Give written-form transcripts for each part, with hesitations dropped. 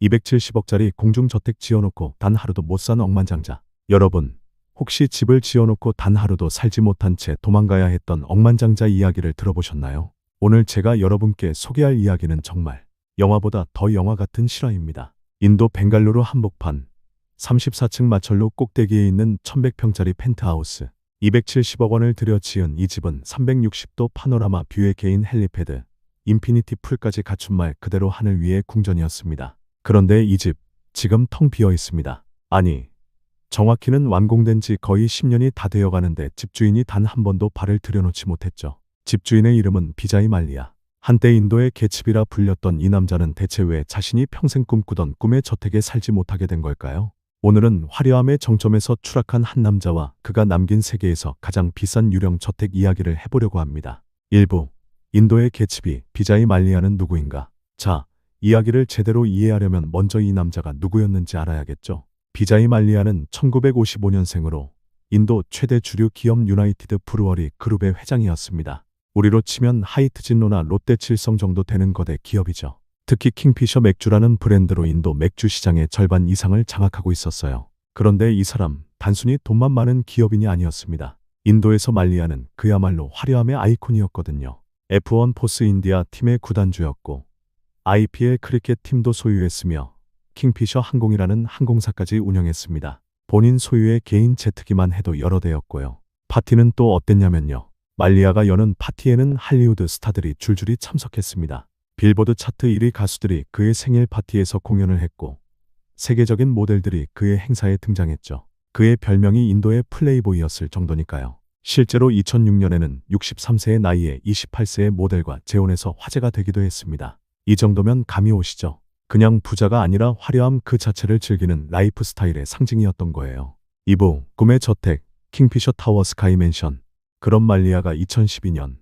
270억짜리 공중저택 지어놓고 단 하루도 못 산 억만장자. 여러분, 혹시 집을 지어놓고 단 하루도 살지 못한 채 도망가야 했던 억만장자 이야기를 들어보셨나요? 오늘 제가 여러분께 소개할 이야기는 정말 영화보다 더 영화 같은 실화입니다. 인도 벵갈루루 한복판 34층 마철로 꼭대기에 있는 1100평짜리 펜트하우스. 270억 원을 들여 지은 이 집은 360도 파노라마 뷰의 개인 헬리패드, 인피니티 풀까지 갖춘 말 그대로 하늘 위의 궁전이었습니다. 그런데 이 집, 지금 텅 비어 있습니다. 아니, 정확히는 완공된 지 거의 10년이 다 되어 가는데 집주인이 단 한 번도 발을 들여놓지 못했죠. 집주인의 이름은 비자이 말리아. 한때 인도의 개츠비라 불렸던 이 남자는 대체 왜 자신이 평생 꿈꾸던 꿈의 저택에 살지 못하게 된 걸까요? 오늘은 화려함의 정점에서 추락한 한 남자와 그가 남긴 세계에서 가장 비싼 유령 저택 이야기를 해보려고 합니다. 1부, 인도의 개츠비 비자이 말리아는 누구인가? 자, 이야기를 제대로 이해하려면 먼저 이 남자가 누구였는지 알아야겠죠. 비자이 말리아는 1955년생으로 인도 최대 주류 기업 유나이티드 브루어리 그룹의 회장이었습니다. 우리로 치면 하이트진로나 롯데칠성 정도 되는 거대 기업이죠. 특히 킹피셔 맥주라는 브랜드로 인도 맥주 시장의 절반 이상을 장악하고 있었어요. 그런데 이 사람 단순히 돈만 많은 기업인이 아니었습니다. 인도에서 말리아는 그야말로 화려함의 아이콘이었거든요. F1 포스 인디아 팀의 구단주였고 IPL 크리켓 팀도 소유했으며 킹피셔 항공이라는 항공사까지 운영했습니다. 본인 소유의 개인 제트기만 해도 여러 대였고요. 파티는 또 어땠냐면요. 말리아가 여는 파티에는 할리우드 스타들이 줄줄이 참석했습니다. 빌보드 차트 1위 가수들이 그의 생일 파티에서 공연을 했고 세계적인 모델들이 그의 행사에 등장했죠. 그의 별명이 인도의 플레이보이였을 정도니까요. 실제로 2006년에는 63세의 나이에 28세의 모델과 재혼해서 화제가 되기도 했습니다. 이 정도면 감이 오시죠? 그냥 부자가 아니라 화려함 그 자체를 즐기는 라이프 스타일의 상징이었던 거예요. 2부, 꿈의 저택, 킹피셔 타워 스카이 맨션. 그런 말리아가 2012년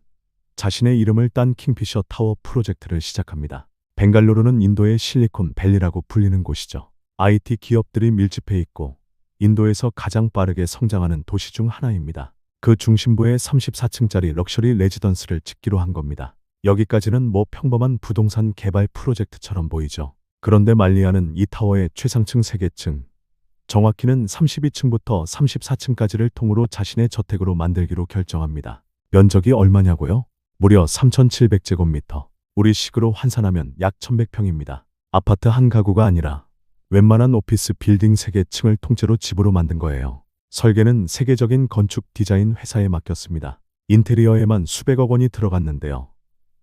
자신의 이름을 딴 킹피셔 타워 프로젝트를 시작합니다. 벵갈루루는 인도의 실리콘 밸리라고 불리는 곳이죠. IT 기업들이 밀집해 있고 인도에서 가장 빠르게 성장하는 도시 중 하나입니다. 그 중심부에 34층짜리 럭셔리 레지던스를 짓기로 한 겁니다. 여기까지는 뭐 평범한 부동산 개발 프로젝트처럼 보이죠. 그런데 말리아는 이 타워의 최상층 3개층, 정확히는 32층부터 34층까지를 통으로 자신의 저택으로 만들기로 결정합니다. 면적이 얼마냐고요? 무려 3,700제곱미터. 우리식으로 환산하면 약 1,100평입니다. 아파트 한 가구가 아니라 웬만한 오피스 빌딩 3개층을 통째로 집으로 만든 거예요. 설계는 세계적인 건축 디자인 회사에 맡겼습니다. 인테리어에만 수백억 원이 들어갔는데요.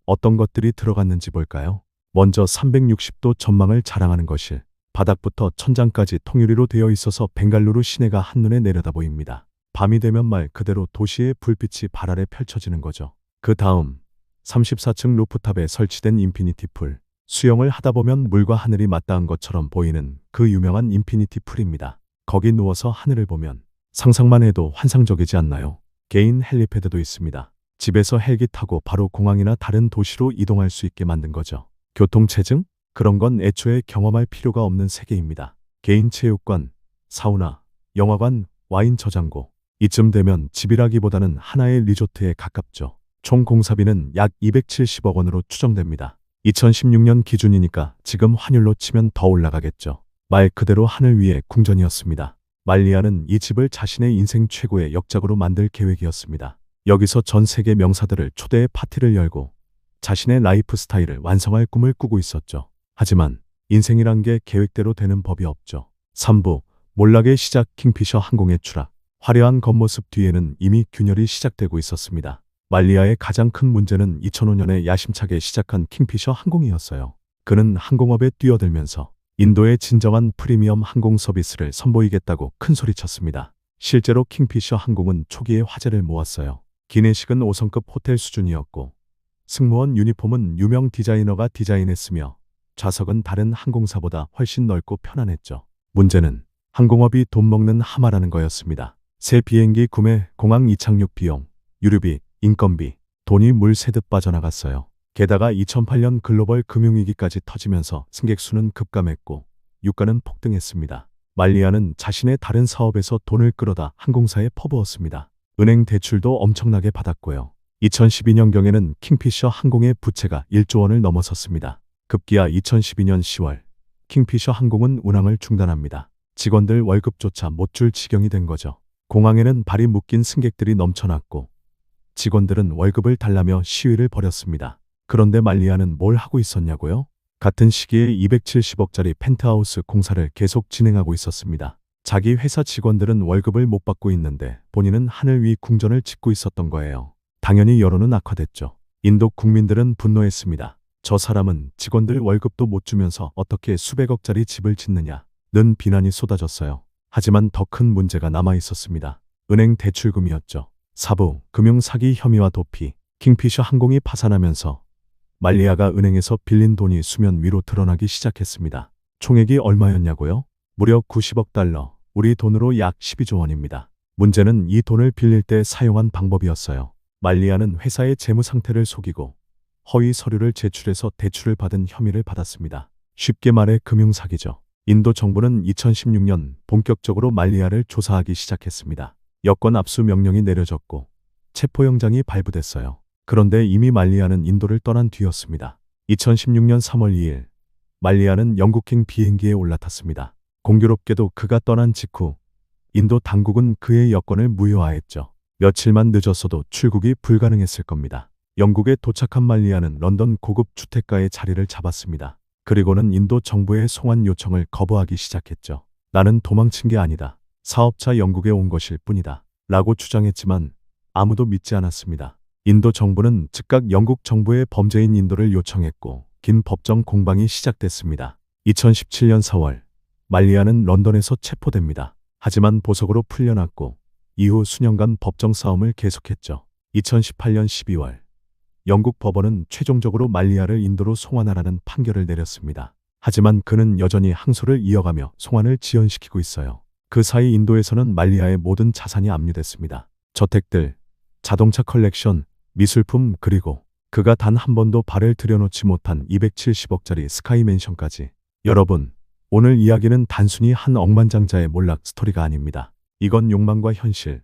어떤 것들이 들어갔는지 볼까요? 먼저 360도 전망을 자랑하는 거실. 바닥부터 천장까지 통유리로 되어 있어서 벵갈루루 시내가 한눈에 내려다 보입니다. 밤이 되면 말 그대로 도시의 불빛이 발 아래 펼쳐지는 거죠. 그 다음 34층 루프탑에 설치된 인피니티 풀. 수영을 하다 보면 물과 하늘이 맞닿은 것처럼 보이는 그 유명한 인피니티 풀입니다. 거기 누워서 하늘을 보면 상상만 해도 환상적이지 않나요? 개인 헬리패드도 있습니다. 집에서 헬기 타고 바로 공항이나 다른 도시로 이동할 수 있게 만든 거죠. 교통체증? 그런 건 애초에 경험할 필요가 없는 세계입니다. 개인 체육관, 사우나, 영화관, 와인 저장고. 이쯤 되면 집이라기보다는 하나의 리조트에 가깝죠. 총 공사비는 약 270억 원으로 추정됩니다. 2016년 기준이니까 지금 환율로 치면 더 올라가겠죠. 말 그대로 하늘 위의 궁전이었습니다. 말리아는 이 집을 자신의 인생 최고의 역작으로 만들 계획이었습니다. 여기서 전 세계 명사들을 초대해 파티를 열고 자신의 라이프 스타일을 완성할 꿈을 꾸고 있었죠. 하지만 인생이란 게 계획대로 되는 법이 없죠. 3부, 몰락의 시작 킹피셔 항공의 추락. 화려한 겉모습 뒤에는 이미 균열이 시작되고 있었습니다. 말리아의 가장 큰 문제는 2005년에 야심차게 시작한 킹피셔 항공이었어요. 그는 항공업에 뛰어들면서 인도의 진정한 프리미엄 항공 서비스를 선보이겠다고 큰소리쳤습니다. 실제로 킹피셔 항공은 초기에 화제를 모았어요. 기내식은 5성급 호텔 수준이었고 승무원 유니폼은 유명 디자이너가 디자인했으며 좌석은 다른 항공사보다 훨씬 넓고 편안했죠. 문제는 항공업이 돈 먹는 하마라는 거였습니다. 새 비행기 구매, 공항 이착륙 비용, 유류비, 인건비, 돈이 물 새듯 빠져나갔어요. 게다가 2008년 글로벌 금융위기까지 터지면서 승객 수는 급감했고 유가는 폭등했습니다. 말리아는 자신의 다른 사업에서 돈을 끌어다 항공사에 퍼부었습니다. 은행 대출도 엄청나게 받았고요. 2012년경에는 킹피셔 항공의 부채가 1조 원을 넘어섰습니다. 급기야 2012년 10월 킹피셔 항공은 운항을 중단합니다. 직원들 월급조차 못 줄 지경이 된 거죠. 공항에는 발이 묶인 승객들이 넘쳐났고 직원들은 월급을 달라며 시위를 벌였습니다. 그런데 말리아는 뭘 하고 있었냐고요? 같은 시기에 270억짜리 펜트하우스 공사를 계속 진행하고 있었습니다. 자기 회사 직원들은 월급을 못 받고 있는데 본인은 하늘 위 궁전을 짓고 있었던 거예요. 당연히 여론은 악화됐죠. 인도 국민들은 분노했습니다. 저 사람은 직원들 월급도 못 주면서 어떻게 수백억짜리 집을 짓느냐 는 비난이 쏟아졌어요. 하지만 더 큰 문제가 남아 있었습니다. 은행 대출금이었죠. 사부, 금융 사기 혐의와 도피, 킹피셔 항공이 파산하면서 말리아가 은행에서 빌린 돈이 수면 위로 드러나기 시작했습니다. 총액이 얼마였냐고요? 무려 90억 달러, 우리 돈으로 약 12조 원입니다. 문제는 이 돈을 빌릴 때 사용한 방법이었어요. 말리아는 회사의 재무 상태를 속이고 허위 서류를 제출해서 대출을 받은 혐의를 받았습니다. 쉽게 말해 금융 사기죠. 인도 정부는 2016년 본격적으로 말리아를 조사하기 시작했습니다. 여권 압수 명령이 내려졌고 체포영장이 발부됐어요. 그런데 이미 말리아는 인도를 떠난 뒤였습니다. 2016년 3월 2일 말리아는 영국행 비행기에 올라탔습니다. 공교롭게도 그가 떠난 직후 인도 당국은 그의 여권을 무효화했죠. 며칠만 늦었어도 출국이 불가능했을 겁니다. 영국에 도착한 말리아는 런던 고급 주택가에 자리를 잡았습니다. 그리고는 인도 정부의 송환 요청을 거부하기 시작했죠. 나는 도망친 게 아니다. 사업차 영국에 온 것일 뿐이다. 라고 주장했지만 아무도 믿지 않았습니다. 인도 정부는 즉각 영국 정부의 범죄인 인도를 요청했고 긴 법정 공방이 시작됐습니다. 2017년 4월 말리아는 런던에서 체포됩니다. 하지만 보석으로 풀려났고 이후 수년간 법정 싸움을 계속했죠. 2018년 12월 영국 법원은 최종적으로 말리아를 인도로 송환하라는 판결을 내렸습니다. 하지만 그는 여전히 항소를 이어가며 송환을 지연시키고 있어요. 그 사이 인도에서는 말리아의 모든 자산이 압류됐습니다. 저택들, 자동차 컬렉션, 미술품 그리고 그가 단 한 번도 발을 들여놓지 못한 270억짜리 스카이 맨션까지. 여러분, 오늘 이야기는 단순히 한 억만장자의 몰락 스토리가 아닙니다. 이건 욕망과 현실,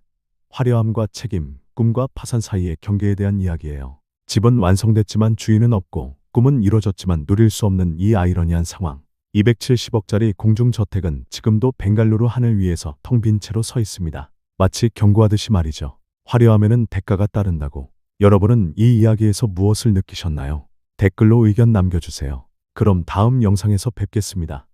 화려함과 책임, 꿈과 파산 사이의 경계에 대한 이야기예요. 집은 완성됐지만 주인은 없고 꿈은 이뤄졌지만 누릴 수 없는 이 아이러니한 상황. 270억짜리 공중저택은 지금도 벵갈루루 하늘 위에서 텅 빈 채로 서 있습니다. 마치 경고하듯이 말이죠. 화려함에는 대가가 따른다고. 여러분은 이 이야기에서 무엇을 느끼셨나요? 댓글로 의견 남겨주세요. 그럼 다음 영상에서 뵙겠습니다.